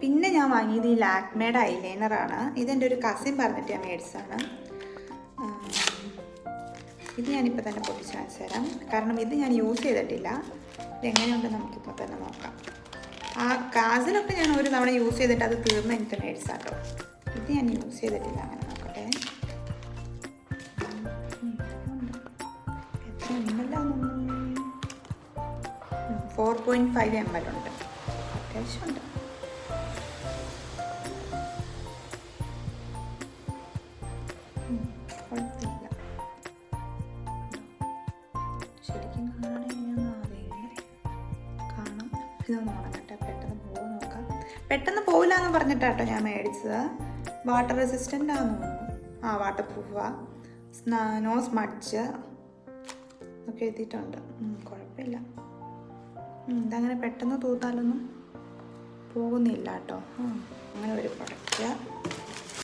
പിന്നെ ഞാൻ വാങ്ങിയത് ഈ ലാക്മേയുടെ ഐലൈനറാണ്. ഇതെൻ്റെ ഒരു കസിൻ പറഞ്ഞിട്ട് ഞാൻ മേടിച്ചതാണ്. ഇത് ഞാനിപ്പോൾ തന്നെ പൊട്ടിച്ച് കാണിച്ചു തരാം. കാരണം ഇത് ഞാൻ യൂസ് ചെയ്തിട്ടില്ല. ഇതെങ്ങനെയുണ്ട് നമുക്കിപ്പോൾ തന്നെ നോക്കാം. ആ കാജലൊക്കെ ഞാൻ ഒരു തവണ യൂസ് ചെയ്തിട്ട് അത് തീർന്ന് എനിക്ക് മേടിച്ചാട്ടോ. ഇത് ഞാൻ യൂസ് ചെയ്തിട്ടില്ല. അങ്ങനെ നോക്കട്ടെ. എത്ര ML 4.5 ML ഉണ്ട്. അത്യാവശ്യമുണ്ട്. കുഴപ്പമില്ല. ശരിക്കും കാണാം. ഇതൊന്ന് ഉണങ്ങട്ടെ. പെട്ടെന്ന് പോകും നോക്കാം. പെട്ടെന്ന് പോകില്ല എന്ന് പറഞ്ഞിട്ടാട്ടോ ഞാൻ മേടിച്ചത്. വാട്ടർ റെസിസ്റ്റൻ്റ് ആണെന്ന് തോന്നുന്നു. വാട്ടർ പ്രൂഫാ. നോ സ്മഡ്ജ് ഒക്കെ എഴുതിയിട്ടുണ്ട്. കുഴപ്പമില്ല. ഇതങ്ങനെ പെട്ടെന്ന് തൂത്താലൊന്നും പോകുന്നില്ല കേട്ടോ. അങ്ങനെ ഒരു പ്രൊഡക്റ്റ്.